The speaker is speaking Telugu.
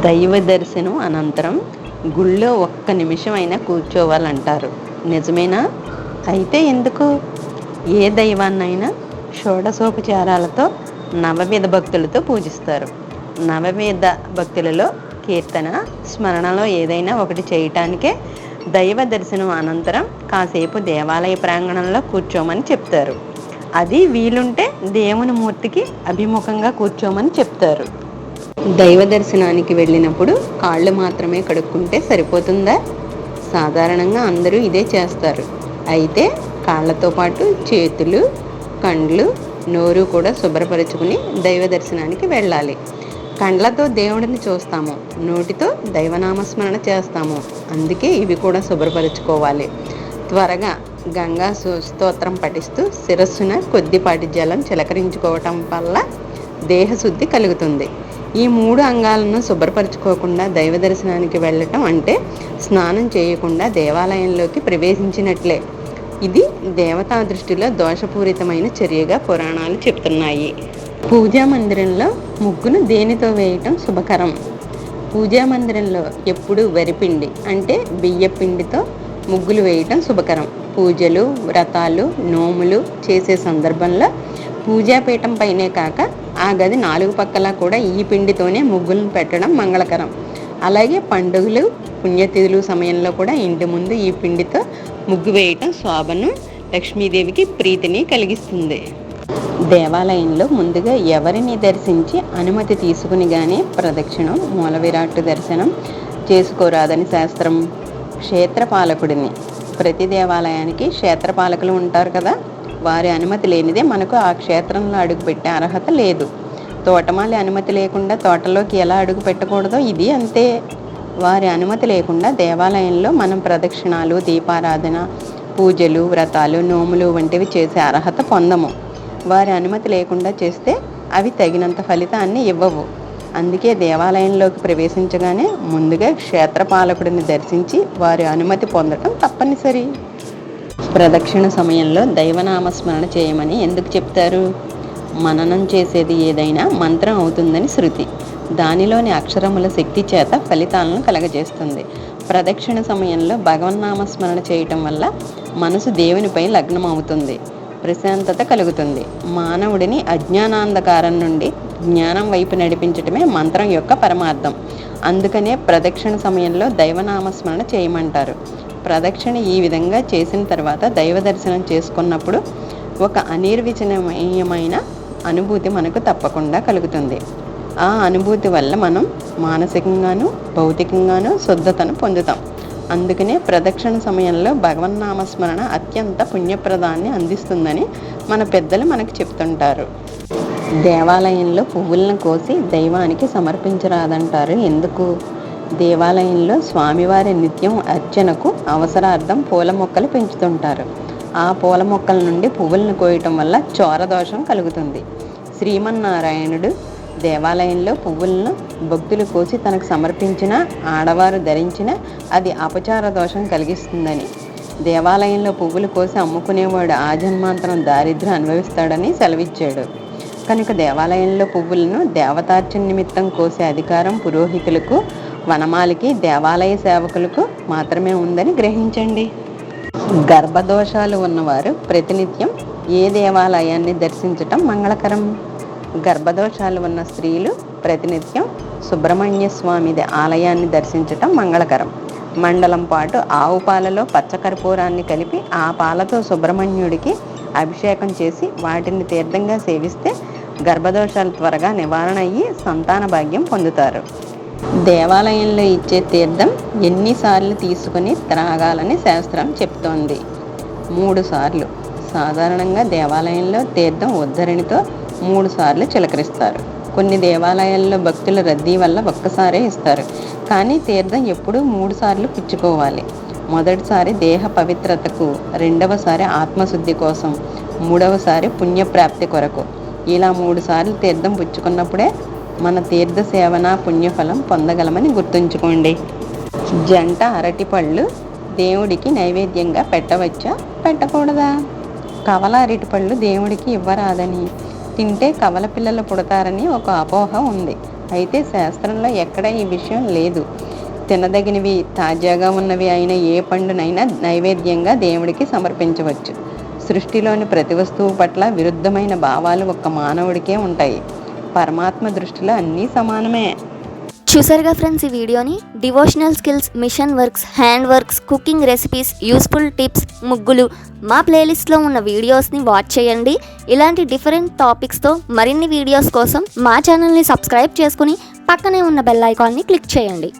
దైవ దర్శనం అనంతరం గుళ్ళో ఒక్క నిమిషమైనా కూర్చోవాలంటారు. నిజమేనా? అయితే ఎందుకు? ఏ దైవాన్నైనా షోడశోపచారాలతో నవవిధ భక్తులతో పూజిస్తారు. నవవిధ భక్తులలో కీర్తన, స్మరణలో ఏదైనా ఒకటి చేయటానికే దైవ దర్శనం అనంతరం కాసేపు దేవాలయ ప్రాంగణంలో కూర్చోమని చెప్తారు. అది వీలుంటే దేవుని మూర్తికి అభిముఖంగా కూర్చోమని చెప్తారు. దైవ దర్శనానికి వెళ్ళినప్పుడు కాళ్ళు మాత్రమే కడుక్కుంటే సరిపోతుందా? సాధారణంగా అందరూ ఇదే చేస్తారు. అయితే కాళ్ళతో పాటు చేతులు, కండ్లు, నోరు కూడా శుభ్రపరుచుకుని దైవ దర్శనానికి వెళ్ళాలి. కండ్లతో దేవుడిని చూస్తాము, నోటితో దైవనామస్మరణ చేస్తాము. అందుకే ఇవి కూడా శుభ్రపరుచుకోవాలి. త్వరగా గంగా స్తోత్రం పఠిస్తూ శిరస్సున కొద్దిపాటి జలం చిలకరించుకోవటం వల్ల దేహశుద్ధి కలుగుతుంది. ఈ 3 అంగాలను శుభ్రపరచుకోకుండా దైవ దర్శనానికి వెళ్ళటం అంటే స్నానం చేయకుండా దేవాలయంలోకి ప్రవేశించినట్లే. ఇది దేవతా దృష్టిలో దోషపూరితమైన చర్యగా పురాణాలు చెప్తున్నాయి. పూజా మందిరంలో ముగ్గును దేనితో వేయటం శుభకరం? పూజా మందిరంలో ఎప్పుడూ వరిపిండి అంటే బియ్యపిండితో ముగ్గులు వేయటం శుభకరం. పూజలు, వ్రతాలు, నోములు చేసే సందర్భంలో పూజాపీఠం పైనే కాక ఆ గది 4 పక్కలా కూడా ఈ పిండితోనే ముగ్గులను పెట్టడం మంగళకరం. అలాగే పండుగలు, పుణ్యతిథులు సమయంలో కూడా ఇంటి ముందు ఈ పిండితో ముగ్గు వేయటం శోభను, లక్ష్మీదేవికి ప్రీతిని కలిగిస్తుంది. దేవాలయంలో ముందుగా ఎవరిని దర్శించి అనుమతి తీసుకుని కానీ ప్రదక్షిణం, మూల విరాట్టు దర్శనం చేసుకోరాదని శాస్త్రం. క్షేత్రపాలకుడిని, ప్రతి దేవాలయానికి క్షేత్రపాలకులు ఉంటారు కదా, వారి అనుమతి లేనిదే మనకు ఆ క్షేత్రంలో అడుగుపెట్టే అర్హత లేదు. తోటమాలి అనుమతి లేకుండా తోటలోకి ఎలా అడుగు పెట్టకూడదో ఇది అంతే. వారి అనుమతి లేకుండా దేవాలయంలో మనం ప్రదక్షిణాలు, దీపారాధన, పూజలు, వ్రతాలు, నోములు వంటివి చేసే అర్హత పొందము. వారి అనుమతి లేకుండా చేస్తే అవి తగినంత ఫలితాన్ని ఇవ్వవు. అందుకే దేవాలయంలోకి ప్రవేశించగానే ముందుగా క్షేత్రపాలకుడిని దర్శించి వారి అనుమతి పొందటం తప్పనిసరి. ప్రదక్షిణ సమయంలో దైవనామస్మరణ చేయమని ఎందుకు చెప్తారు? మననం చేసేది ఏదైనా మంత్రం అవుతుందని శృతి. దానిలోని అక్షరముల శక్తి చేత ఫలితాలను కలగజేస్తుంది. ప్రదక్షిణ సమయంలో భగవన్నామస్మరణ చేయటం వల్ల మనసు దేవునిపై లగ్నం అవుతుంది, ప్రశాంతత కలుగుతుంది. మానవుడిని అజ్ఞానాంధకారం నుండి జ్ఞానం వైపు నడిపించటమే మంత్రం యొక్క పరమార్థం. అందుకనే ప్రదక్షిణ సమయంలో దైవనామస్మరణ చేయమంటారు. ప్రదక్షిణ ఈ విధంగా చేసిన తర్వాత దైవ దర్శనం చేసుకున్నప్పుడు ఒక అనిర్వచనీయమైన అనుభూతి మనకు తప్పకుండా కలుగుతుంది. ఆ అనుభూతి వల్ల మనం మానసికంగాను భౌతికంగాను శుద్ధతను పొందుతాం. అందుకనే ప్రదక్షిణ సమయంలో భగవన్నామస్మరణ అత్యంత పుణ్యప్రదాన్ని అందిస్తుందని మన పెద్దలు మనకు చెప్తుంటారు. దేవాలయంలో పువ్వులను కోసి దైవానికి సమర్పించరాదంటారు. ఎందుకు? దేవాలయంలో స్వామివారి నిత్యం అర్చనకు అవసరార్థం పూల మొక్కలు పెంచుతుంటారు. ఆ పూల మొక్కల నుండి పువ్వులను కోయటం వల్ల చోరదోషం కలుగుతుంది. శ్రీమన్నారాయణుడు దేవాలయంలో పువ్వులను భక్తులు కోసి తనకు సమర్పించిన, ఆడవారు ధరించిన అది అపచార దోషం కలిగిస్తుందని, దేవాలయంలో పువ్వులు కోసి అమ్ముకునేవాడు ఆజన్మాంతరం దారిద్ర్యం అనుభవిస్తాడని సెలవిచ్చాడు. కనుక దేవాలయంలో పువ్వులను దేవతార్చన నిమిత్తం కోసే అధికారం పురోహితులకు, వనమాలికి, దేవాలయ సేవకులకు మాత్రమే ఉందని గ్రహించండి. గర్భదోషాలు ఉన్నవారు ప్రతినిత్యం ఏ దేవాలయాన్ని దర్శించటం మంగళకరం? గర్భదోషాలు ఉన్న స్త్రీలు ప్రతినిత్యం సుబ్రహ్మణ్య స్వామి ఆలయాన్ని దర్శించటం మంగళకరం. మండలం పాటు ఆవు పాలలో పచ్చకర్పూరాన్ని కలిపి ఆ పాలతో సుబ్రహ్మణ్యుడికి అభిషేకం చేసి వాటిని తీర్థంగా సేవిస్తే గర్భదోషాలు త్వరగా నివారణ అయ్యి సంతాన భాగ్యం పొందుతారు. దేవాలయంలో ఇచ్చే తీర్థం ఎన్నిసార్లు తీసుకుని త్రాగాలని శాస్త్రం చెప్తోంది? 3 సార్లు. సాధారణంగా దేవాలయంలో తీర్థం ఉద్ధరణితో 3 సార్లు చిలకరిస్తారు. కొన్ని దేవాలయాల్లో భక్తుల రద్దీ వల్ల ఒక్కసారే ఇస్తారు. కానీ తీర్థం ఎప్పుడూ 3 సార్లు పుచ్చుకోవాలి. మొదటిసారి దేహ పవిత్రతకు, రెండవసారి ఆత్మశుద్ధి కోసం, మూడవసారి పుణ్యప్రాప్తి కొరకు. ఇలా 3 సార్లు తీర్థం పుచ్చుకున్నప్పుడే మన తీర్థ సేవన పుణ్యఫలం పొందగలమని గుర్తుంచుకోండి. జంట అరటిపళ్ళు దేవుడికి నైవేద్యంగా పెట్టవచ్చా, పెట్టకూడదా? కవల అరటిపళ్ళు దేవుడికి ఇవ్వరాదని, తింటే కవల పిల్లలు పుడతారని ఒక అపోహ ఉంది. అయితే శాస్త్రంలో ఎక్కడ ఈ విషయం లేదు. తినదగినవి, తాజాగా ఉన్నవి అయిన ఏ పండునైనా నైవేద్యంగా దేవుడికి సమర్పించవచ్చు. సృష్టిలోని ప్రతి వస్తువు పట్ల విరుద్ధమైన భావాలు ఒక్క మానవుడికే ఉంటాయి. పరమాత్మ దృష్టిలో అన్నీ సమానమే. చూసారుగా ఫ్రెండ్స్ ఈ వీడియోని. Devotional skills, mission works, hand works, cooking recipes, useful tips, ముగ్గులు మా ప్లేలిస్ట్లో ఉన్న వీడియోస్ని వాచ్ చేయండి. ఇలాంటి డిఫరెంట్ టాపిక్స్తో మరిన్ని వీడియోస్ కోసం మా ఛానల్ని సబ్స్క్రైబ్ చేసుకుని పక్కనే ఉన్న బెల్ ఐకాన్ని క్లిక్ చేయండి.